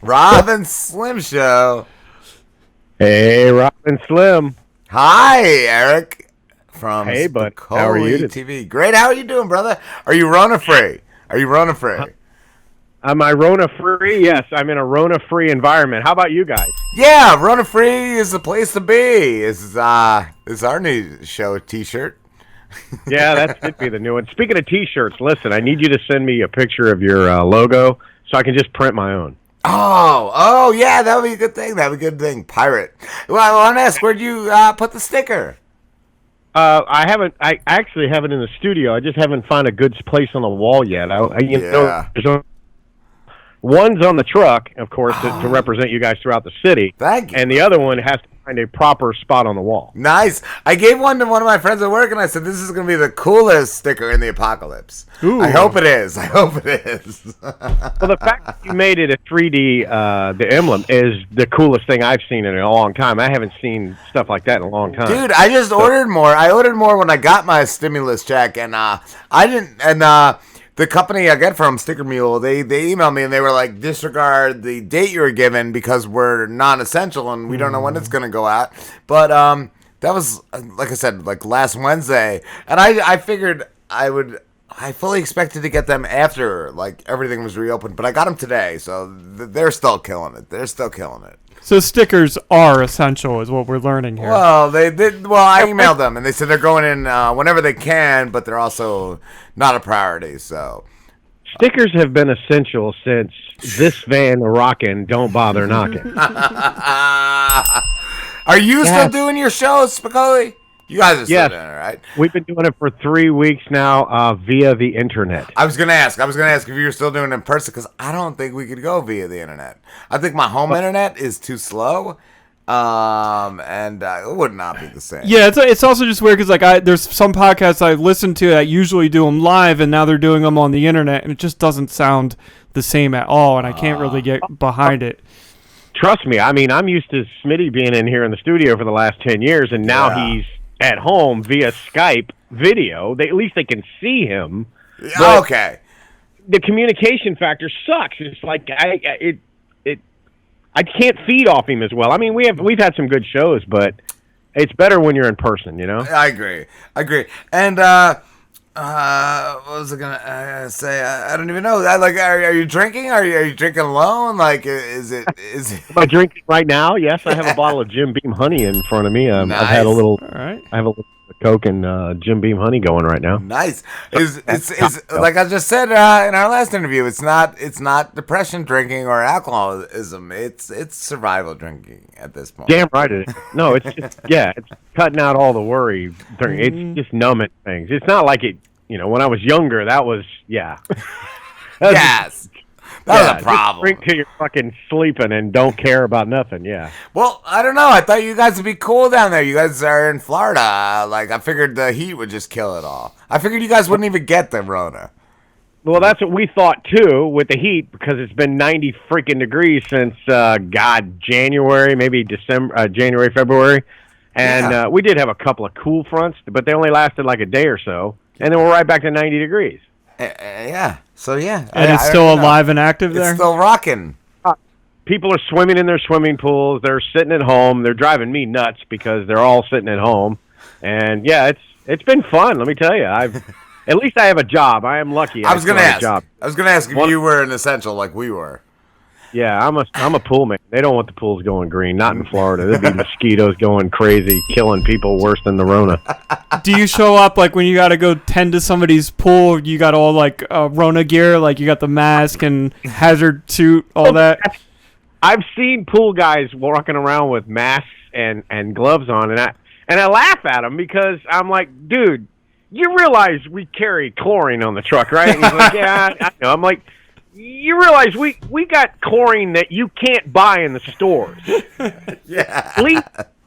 Rob and Slim Show. Hey, Rob and Slim. Hi, Eric from Hey, bud. How are you? Spicoli TV. Great. How are you doing, brother? Are you Rona free? Am I Rona free? Yes, I'm in a Rona free environment. How about you guys? Yeah, Rona free is the place to be. Is our new show T-shirt? Yeah, that should be the new one. Speaking of T-shirts, listen, I need you to send me a picture of your logo so I can just print my own. Oh, yeah, that would be a good thing. Pirate. Well, I want to ask, where'd you put the sticker? I actually have it in the studio. I just haven't found a good place on the wall yet. One's on the truck, of course, to represent you guys throughout the city. Thank you. And the other one has to find a proper spot on the wall. Nice. I gave one to one of my friends at work, and I said, this is going to be the coolest sticker in the apocalypse. Ooh. I hope it is. Well, the fact that you made it a 3D, the emblem, is the coolest thing I've seen in a long time. I haven't seen stuff like that in a long time. Dude, I just ordered more. I ordered more when I got my stimulus check, and the company I get from Sticker Mule, they emailed me and they were like, disregard the date you were given because we're non-essential and we don't know when it's going to go out. But that was, like I said, like last Wednesday. And I figured I fully expected to get them after like everything was reopened. But I got them today, so they're still killing it. So stickers are essential, is what we're learning here. Well, they did. Well, I emailed them, and they said they're going in whenever they can, but they're also not a priority. So, stickers have been essential since this van rockin', don't bother knocking. Are you still doing your shows, Spicoli? You guys are still doing it, right? We've been doing it for 3 weeks now via the internet. I was gonna ask if you were still doing it in person because I don't think we could go via the internet. I think my home internet is too slow, and it would not be the same. Yeah, it's also just weird because like there's some podcasts I listen to that usually do them live, and now they're doing them on the internet, and it just doesn't sound the same at all, and I can't really get behind it. Trust me, I mean, I'm used to Smitty being in here in the studio for the last 10 years, and now he's at home via Skype video. At least they can see him. Okay. The communication factor sucks. It's like I can't feed off him as well. I mean, we've had some good shows, but it's better when you're in person, you know? I agree. And what was I gonna say? I don't even know. Are you drinking? Are you drinking alone? Like, is it? Am I drinking right now? Yes, I have a bottle of Jim Beam honey in front of me. Nice. I've had a little. All right. I have a little Coke and Jim Beam honey going right now. Nice. Is like I just said in our last interview? It's not depression drinking or alcoholism. It's survival drinking at this point. Damn right it is. No, it's just it's cutting out all the worry. It's just numbing things. It's not like it. You know, when I was younger, that was yes. That was a problem. Just drink till you're fucking sleeping and don't care about nothing. Yeah. Well, I don't know. I thought you guys would be cool down there. You guys are in Florida. Like, I figured the heat would just kill it all. I figured you guys wouldn't even get the Rona. Well, that's what we thought too with the heat because it's been 90 freaking degrees since January, maybe January, February, and we did have a couple of cool fronts, but they only lasted like a day or so. And then we're right back to 90 degrees. Yeah. So, yeah. And it's still alive and active there? It's still rocking. People are swimming in their swimming pools. They're sitting at home. They're driving me nuts because they're all sitting at home. And, yeah, it's been fun, let me tell you. At least I have a job. I am lucky. I was going to ask if you were an essential like we were. Yeah, I'm a pool man. They don't want the pools going green. Not in Florida. There'd be mosquitoes going crazy, killing people worse than the Rona. Do you show up like when you got to go tend to somebody's pool? You got all like Rona gear, like you got the mask and hazard suit, all that. I've seen pool guys walking around with masks and gloves on, and I laugh at them because I'm like, dude, you realize we carry chlorine on the truck, right? And he's like, yeah, I know. I'm like, you realize we got chlorine that you can't buy in the stores. Yeah.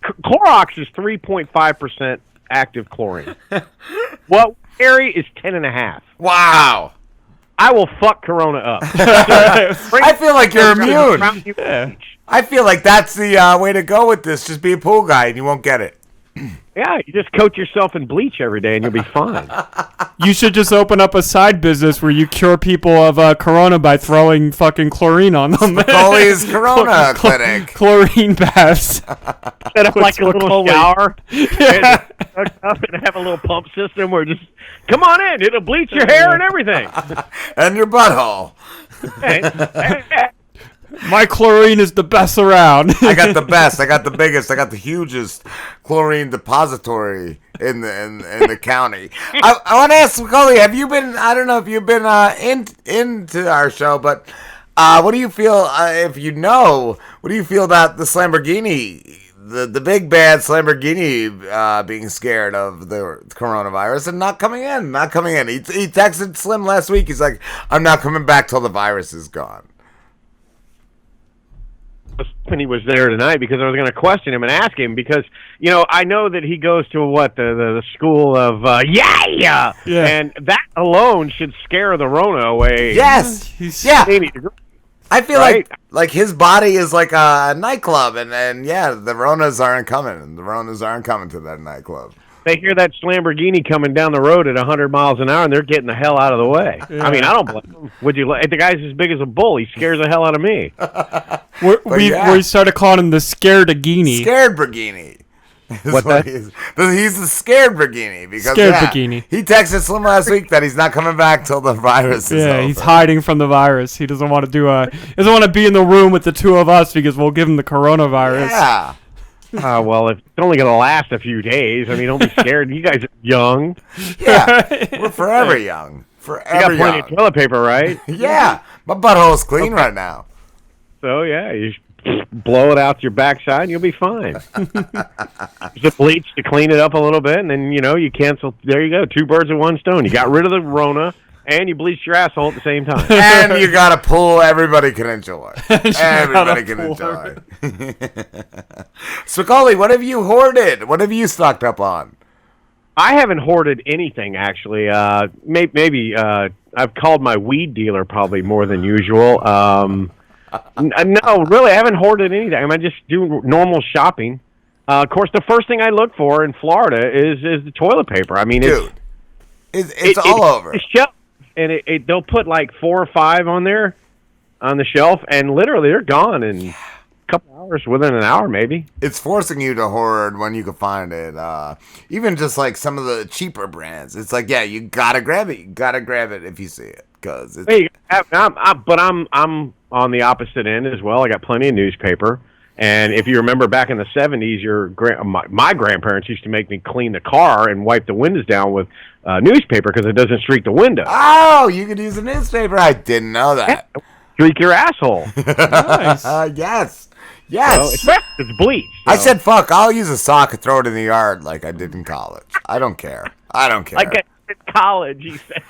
Clorox is 3.5% active chlorine. What we carry is 10.5. Wow. I will fuck Corona up. I feel like you're immune. I feel like that's the way to go with this. Just be a pool guy and you won't get it. Yeah, you just coat yourself in bleach every day and you'll be fine. You should just open up a side business where you cure people of corona by throwing fucking chlorine on them. Spicoli's Corona Clinic. Chlorine baths. Set up like a little Spicoli. shower Yeah. and have a little pump system where just come on in, it'll bleach your hair and everything. And your butthole. Hey, My chlorine is the best around. I got the best. I got the biggest. I got the hugest chlorine depository in the county. I want to ask Spicoli, have you been? I don't know if you've been into our show, but what do you feel? If you know, what do you feel about the Lamborghini? The big bad Lamborghini being scared of the coronavirus and not coming in. He texted Slim last week. He's like, I'm not coming back till the virus is gone. when he was there tonight because I was going to question him and ask him because, you know, I know that he goes to the school of, yeah, and that alone should scare the Rona away. Yes. Yeah. I feel like his body is like a nightclub, and yeah, the Ronas aren't coming. The Ronas aren't coming to that nightclub. They hear that Lamborghini coming down the road at 100 miles an hour, and they're getting the hell out of the way. Yeah. I mean, I don't blame them. Would you? The guy's as big as a bull. He scares the hell out of me. We started calling him the Scared-a-Gini. Scared-Bragini. What's that? He's the scared Bragini because Bragini. He texted Slim last week that he's not coming back till the virus is over. Yeah, he's hiding from the virus. He doesn't want to doesn't want to be in the room with the two of us because we'll give him the coronavirus. Yeah. Well, it's only going to last a few days. I mean, don't be scared. You guys are young. Yeah, we're forever young. Forever you got plenty of toilet paper, right? Yeah, my butthole's clean right now. So yeah, you blow it out your backside and you'll be fine. Just bleach to clean it up a little bit, and then you cancel. There you go, 2 birds with 1 stone. You got rid of the Rona, and you bleached your asshole at the same time. And you got a pool everybody can enjoy. Everybody can enjoy. Spicoli, what have you hoarded? What have you stocked up on? I haven't hoarded anything, actually. Maybe I've called my weed dealer probably more than usual. No, really, I haven't hoarded anything. I mean, I just do normal shopping. Of course, the first thing I look for in Florida is the toilet paper. I mean, it's all over. It's shelf, and they'll put like 4 or 5 on there on the shelf, and literally they're gone in a couple hours, within an hour maybe. It's forcing you to hoard when you can find it. Even just like some of the cheaper brands, it's like, yeah, you gotta grab it. You gotta grab it if you see it, because it's. Hey, but I'm on the opposite end as well. I got plenty of newspaper. And if you remember back in the 70s, my grandparents used to make me clean the car and wipe the windows down with newspaper because it doesn't streak the window. Oh, you could use a newspaper. I didn't know that. Streak your asshole. Nice. Yes. It's bleach. So. I said, fuck, I'll use a sock and throw it in the yard like I did in college. I don't care. Like I did in college, he said.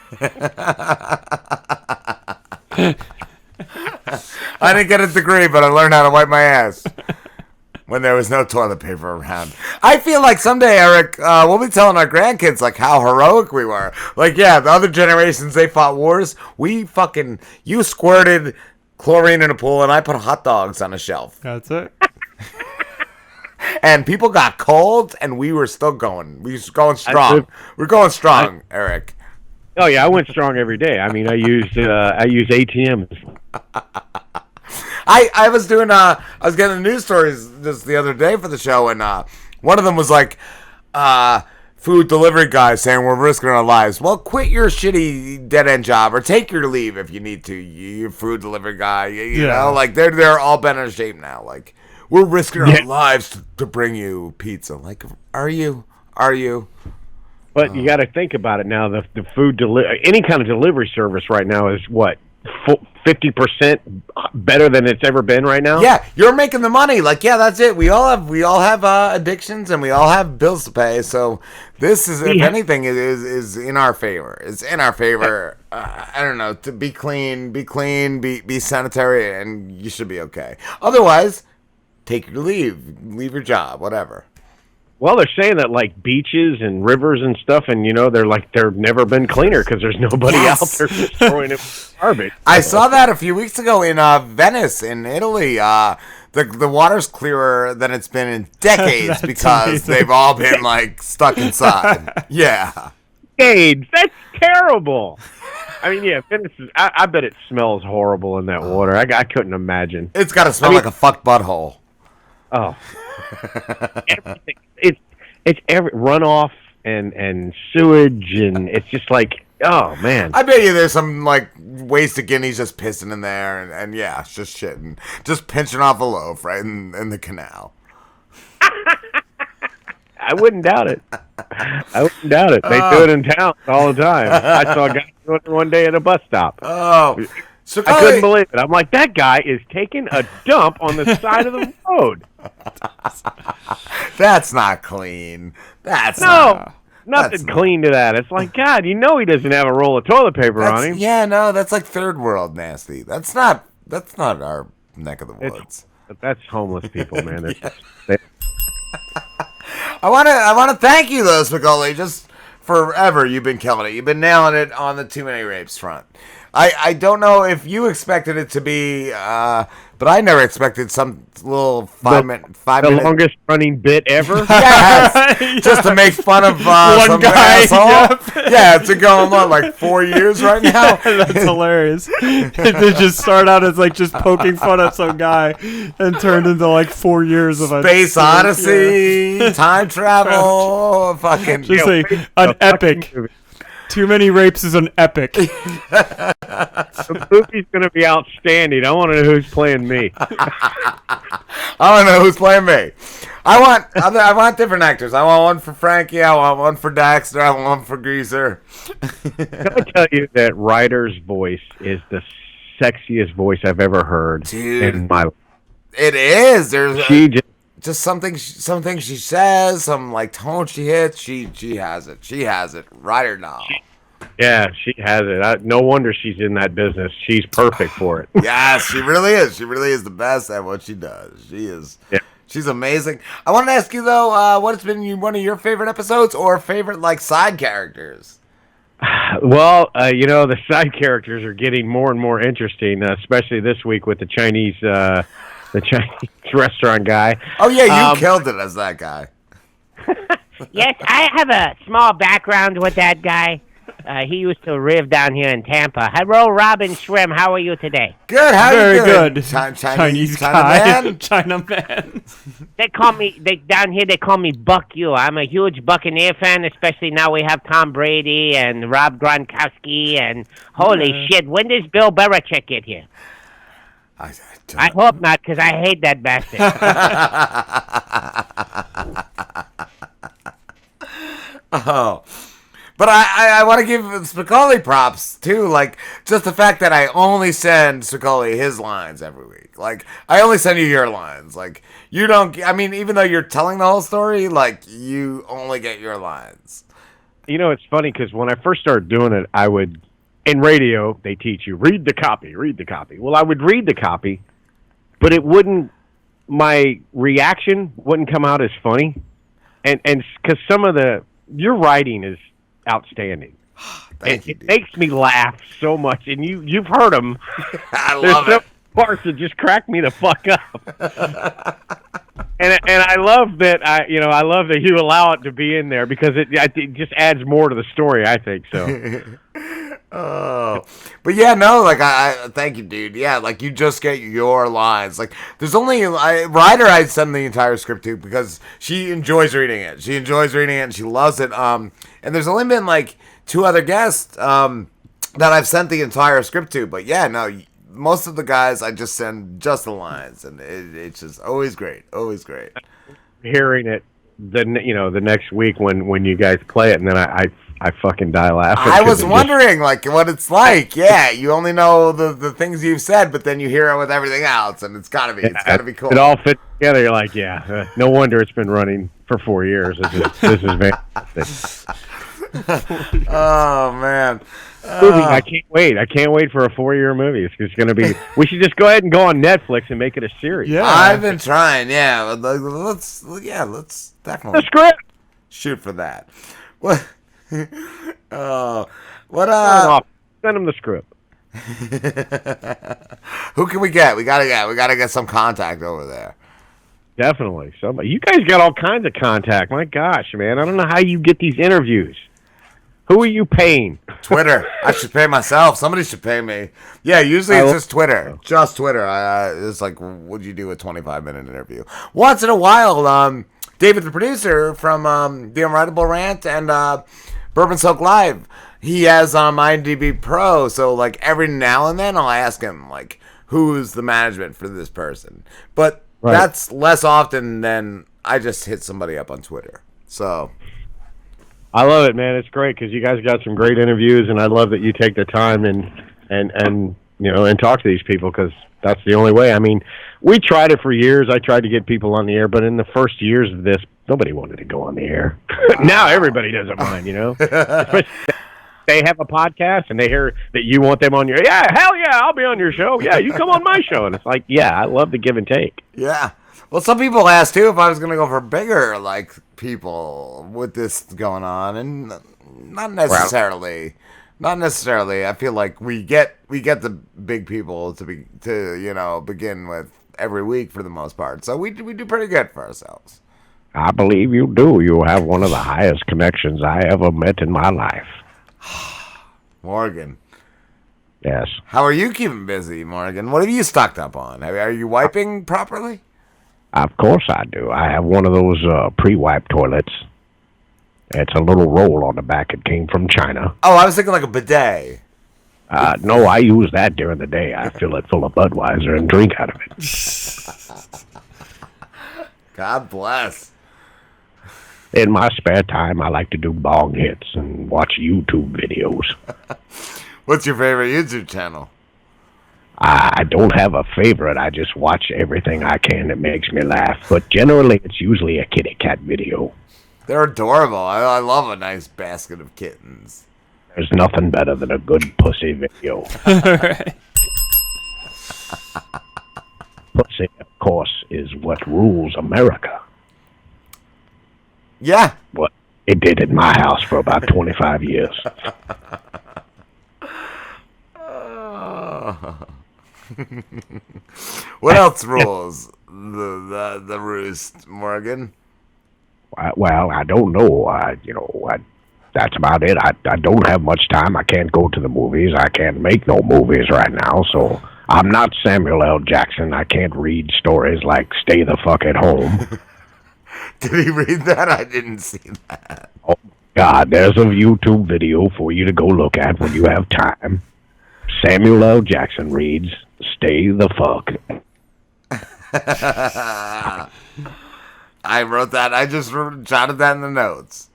I didn't get a degree, but I learned how to wipe my ass when there was no toilet paper around. I feel like someday, Eric, we'll be telling our grandkids like how heroic we were. Like, yeah, the other generations, they fought wars. You squirted chlorine in a pool, and I put hot dogs on a shelf. That's it. And people got cold, and we were still going. We were going strong. We're going strong, Eric. Oh yeah, I went strong every day. I mean, I used ATMs. I was doing I was getting the news stories just the other day for the show, and one of them was like food delivery guys saying we're risking our lives. Well, quit your shitty dead end job or take your leave if you need to. You food delivery guy, you know, like they're all bent out of shape now. Like, we're risking our lives to bring you pizza. Like, are you? But you got to think about it now. The food any kind of delivery service right now is what 50% better than it's ever been right now. Yeah, you're making the money. Like, yeah, that's it. We all have addictions and we all have bills to pay. So this is, if anything, is in our favor. It's in our favor. I don't know, to be clean, be sanitary, and you should be okay. Otherwise, take your leave your job, whatever. Well, they're saying that like beaches and rivers and stuff, and they've never been cleaner because there's nobody out there destroying it with garbage. I saw that a few weeks ago in Venice, in Italy. The water's clearer than it's been in decades because amazing. they've all been like stuck inside. Yeah. Decades? That's terrible. I mean, yeah, Venice is, I bet it smells horrible in that water. I couldn't imagine. It's got to smell like a fuck butthole. Oh. Everything. It's every runoff and sewage, and it's just like, oh man. I bet you there's some like wasted guineas just pissing in there, and yeah, it's just shitting, just pinching off a loaf right in the canal. I wouldn't doubt it. They do it in town all the time. I saw a guy doing it one day at a bus stop. Oh, so I couldn't believe it. I'm like, that guy is taking a dump on the side of the road. That's not clean. That's nothing clean to that. It's like, God, he doesn't have a roll of toilet paper on him. Yeah, no, that's like third world nasty. That's not our neck of the woods. That's homeless people, man. I want to thank you though, Spicoli. Just forever, you've been killing it. You've been nailing it on the Too Many Rapes front. I don't know if you expected it to be, but I never expected some little five minute longest running bit ever. Yes, just to make fun of one some guy. asshole. Yep. Yeah, it's been going on like 4 years right now. That's hilarious. They just start out as like just poking fun at some guy and turned into like 4 years of a Space Odyssey, time travel, fucking. Just say an epic. Too Many Rapes is an epic. The movie's going to be outstanding. I want to know who's playing me. I don't know who's playing me. I want different actors. I want one for Frankie. I want one for Daxter. I want one for Greaser. Can I tell you that Ryder's voice is the sexiest voice I've ever heard in my life. It is. There's just something she says, some like tone she hits. She has it. She has it. Ryder now. Yeah, she has it. No wonder she's in that business. She's perfect for it. Yes, she really is. She really is the best at what she does. She is. Yeah. She's amazing. I want to ask you though, what has been one of your favorite episodes or favorite like side characters? Well, the side characters are getting more and more interesting, especially this week with the Chinese restaurant guy. Oh yeah, you killed it as that guy. Yes, I have a small background with that guy. He used to live down here in Tampa. Hello, Robin Shrim. How are you today? Good. How are you doing? Good. Chinese guy. Chinaman. Down here they call me Buck U. I'm a huge Buccaneer fan, especially now we have Tom Brady and Rob Gronkowski and holy shit, when does Bill Belichick get here? I hope not, because I hate that bastard. Oh. But I want to give Spicoli props, too. Like, just the fact that I only send Spicoli his lines every week. Like, I only send you your lines. Like, you don't... I mean, even though you're telling the whole story, like, you only get your lines. It's funny, because when I first started doing it, I would... In radio, they teach you, read the copy. Well, I would read the copy, but it wouldn't... My reaction wouldn't come out as funny. And because some of your writing is outstanding. It makes me laugh so much, and you've heard them. I love There's some parts that just crack me the fuck up. and I love that I love that you allow it to be in there because it just adds more to the story. I think so. Oh, but yeah, no, like I thank you, dude. Yeah, like you just get your lines. Like there's only Ryder. I'd send the entire script to because she enjoys reading it. She enjoys reading it and she loves it. And there's only been like 2 other guests that I've sent the entire script to. But yeah, no, most of the guys I just send just the lines, and it's just always great, always great. Hearing it the next week when you guys play it, and then I fucking die laughing. I was wondering, like, what it's like. Yeah, you only know the things you've said, but then you hear it with everything else, and it's gotta be cool. It all fits together. You're like, yeah, no wonder it's been running for 4 years. This is fantastic. Oh man. Movie, I can't wait. I can't wait for a 4-year movie. It's going to be. We should just go ahead and go on Netflix and make it a series. Yeah. I've been trying. Yeah, let's definitely The script. shoot for that. What? What? Send them the script. Who can we get? We gotta get some contact over there. Definitely. Somebody. You guys got all kinds of contact. My gosh, man. I don't know how you get these interviews. Who are you paying? Twitter. I should pay myself. Somebody should pay me. Yeah, usually it's just Twitter. Just Twitter. It's like, would you do a 25-minute interview? Once in a while, David, the producer from The Unwritable Rant and Bourbon Soak Live, he has IMDb Pro, so like every now and then I'll ask him, like, who's the management for this person? But that's less often than I just hit somebody up on Twitter. So... I love it, man. It's great because you guys got some great interviews, and I love that you take the time and talk to these people because that's the only way. I mean, we tried it for years. I tried to get people on the air, but in the first years of this, nobody wanted to go on the air. Now everybody doesn't mind, Especially they have a podcast and they hear that you want them on your. Yeah, hell yeah, I'll be on your show. Yeah, you come on my show, and it's like, yeah, I love the give and take. Yeah. Well, some people asked too if I was going to go for bigger people with this going on, and not necessarily. Not necessarily. I feel like we get the big people to begin with every week for the most part. So we do pretty good for ourselves. I believe you do. You have one of the highest connections I ever met in my life. Morgan. Yes. How are you keeping busy, Morgan? What have you stocked up on? Are you wiping properly? Of course I do. I have one of those pre-wipe toilets. It's a little roll on the back. It came from China. Oh, I was thinking like a bidet. No, I use that during the day. I fill it full of Budweiser and drink out of it. God bless. In my spare time, I like to do bong hits and watch YouTube videos. What's your favorite YouTube channel? I don't have a favorite. I just watch everything I can that makes me laugh. But generally, it's usually a kitty cat video. They're adorable. I love a nice basket of kittens. There's nothing better than a good pussy video. Pussy, of course, is what rules America. Yeah. Well, it did at my house for about 25 years. What else rules the roost, Morgan? Well, I don't know. That's about it. I don't have much time. I can't go to the movies. I can't make no movies right now, so I'm not Samuel L. Jackson. I can't read stories like Stay the Fuck at Home. Did he read that? I didn't see that. Oh, God, there's a YouTube video for you to go look at when you have time. Samuel L. Jackson reads Stay the Fuck. I wrote that. I just jotted that in the notes.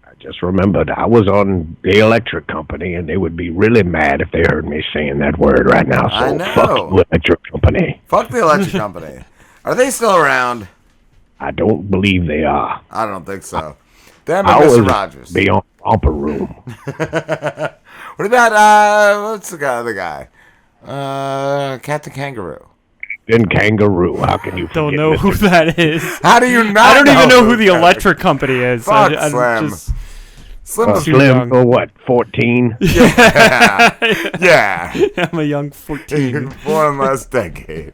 I just remembered I was on the electric company, and they would be really mad if they heard me saying that word right now. So I know. Fuck the electric company. Fuck the electric company. Are they still around? I don't believe they are. I don't think so. Damn it, I Mr. was Rogers. beyond romper room. What about, what's the other guy? Captain Kangaroo. Then Kangaroo. How can you forget Don't know Mr. who that is. How do you not I don't even know who who the electric company is. Fuck, I Slim. just- Slim was Too Slim young. for what, 14? yeah. I'm a young 14. Born last decade.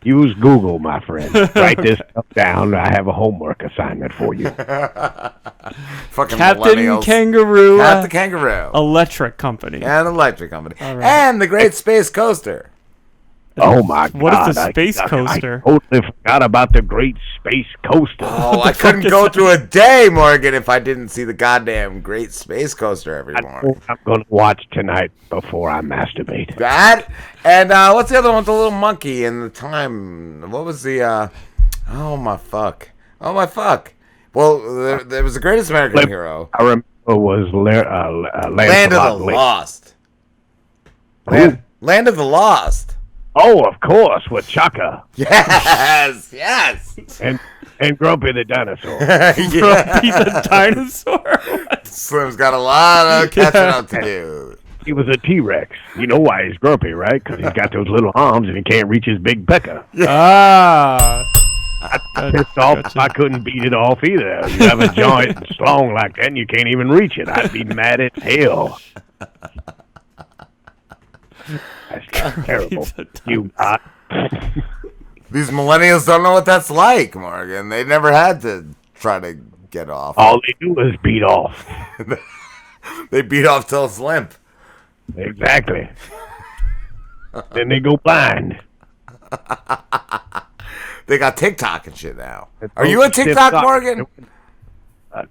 Use Google, my friend. Write this stuff down. I have a homework assignment for you. Fucking Captain millennials. Kangaroo. Captain Kangaroo. Electric company. And electric company. right. And the Great Space Coaster. Oh, my God. What is the space coaster? I totally forgot about the Great Space Coaster. Oh, I couldn't go through a day, Morgan, if I didn't see the goddamn Great Space Coaster every morning. I'm going to watch tonight before I masturbate. That and what's the other one? The little monkey and the time. What was the? Oh my fuck! Well, there was the Greatest American Hero. I remember it was Land of the Lost. Land of the Lost. Oh, of course, with Chaka. Yes. And And Grumpy the dinosaur. Grumpy the dinosaur. Slim's got a lot of catching up to do. He was a T-Rex. You know why he's grumpy, right? Because he's got those little arms and he can't reach his big pecker. Ah. I pissed off if I couldn't beat it off either. You have a joint strong like that and you can't even reach it. I'd be mad as hell. That's terrible. You These millennials don't know what that's like, Morgan. They never had to try to get off. all they do is beat off. They beat off till it's limp. Exactly. Then they go blind. They got TikTok and shit now. Are you on TikTok, Morgan?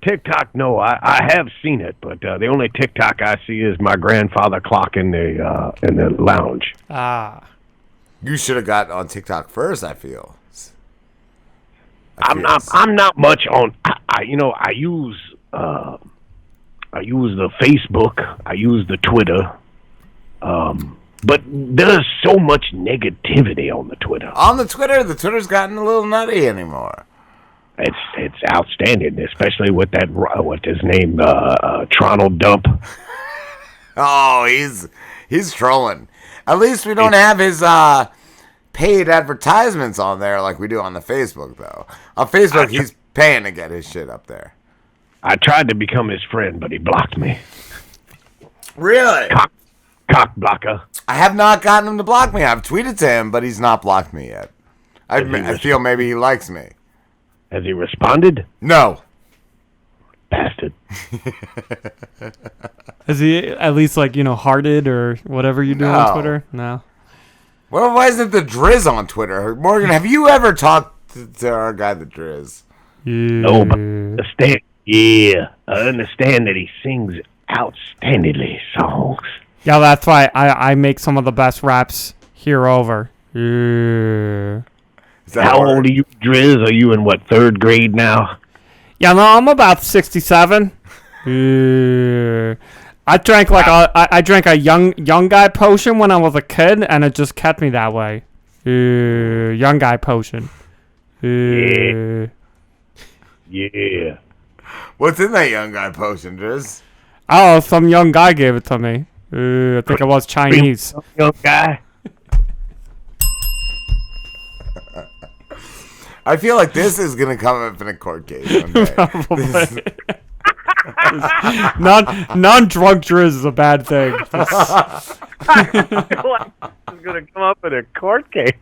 TikTok, no. I have seen it, but the only TikTok I see is my grandfather clock in the lounge. Ah. You should have got on TikTok first, I feel. I'm not much on. I use the Facebook. I use the Twitter. But there's so much negativity on the Twitter. On the Twitter's gotten a little nutty anymore. It's outstanding, especially with that what's his name, Toronto Dump. Oh, he's trolling. At least we don't have his paid advertisements on there like we do on the Facebook, though. On Facebook, he's paying to get his shit up there. I tried to become his friend, but he blocked me. Really? Cock blocker. I have not gotten him to block me. I've tweeted to him, but he's not blocked me yet. I feel maybe he likes me. Has he responded? No. Bastard. Has he at least hearted or whatever you do No. on Twitter? No. Well, why isn't the Driz on Twitter? Morgan, have you ever talked to our guy, the Driz? Yeah. No, but I understand that he sings outstandingly songs. Yeah, that's why I make some of the best raps here over. Yeah. How old are you, Driz? Are you in what, 3rd grade now? Yeah, no, I'm about 67. Yeah. I drank I drank a young guy potion when I was a kid, and it just kept me that way. Young guy potion. Yeah. Yeah. What's in that young guy potion, Driz? Oh, some young guy gave it to me. I think it was Chinese. Young guy. I feel like this is going to come up in a court case one day. Probably. Non-drunk Driz is a bad thing. It's going to come up in a court case.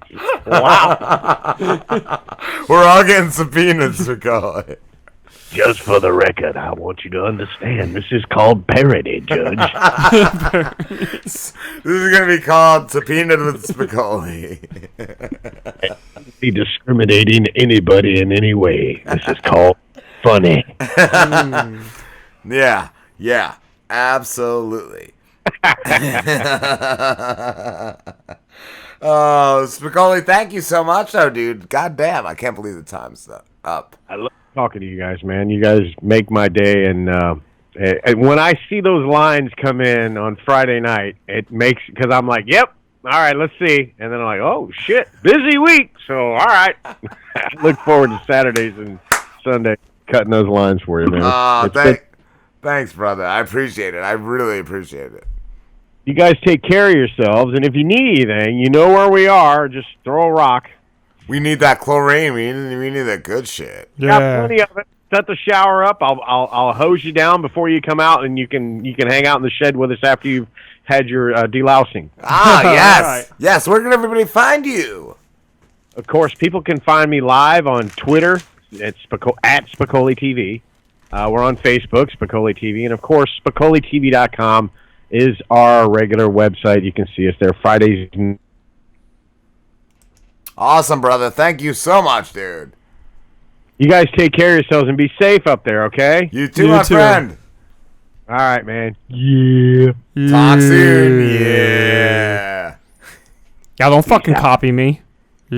Wow. We're all getting subpoenas for calling. Just for the record, I want you to understand, this is called parody, Judge. This is going to be called Subpoenaed with Spicoli. Be discriminating anybody in any way. This is called funny. Yeah, absolutely. Oh, Spicoli, thank you so much, though, dude. God damn, I can't believe the time's up. I love talking to you guys, man. You guys make my day, and when I see those lines come in on Friday night, it makes, because I'm like, yep, all right, let's see. And then I'm like, oh, shit, busy week. So, all right. I look forward to Saturdays and Sunday cutting those lines for you, man. Thanks, brother. I appreciate it. I really appreciate it. You guys take care of yourselves, and if you need anything, you know where we are. Just throw a rock. We need that chlorine. We need that good shit. Got plenty of it. Set the shower up. I'll hose you down before you come out, and you can hang out in the shed with us after you've had your delousing. Yes, right. Yes. Where can everybody find you? Of course, people can find me live on Twitter. It's at Spicoli TV. We're on Facebook, Spicoli TV, and of course, SpicolITV.com is our regular website. You can see us there Fridays. Awesome, brother. Thank you so much, dude. You guys take care of yourselves and be safe up there, okay? You too, my friend. All right, man. Yeah. Talk soon. Yeah. Yeah, don't fucking copy me. Yeah.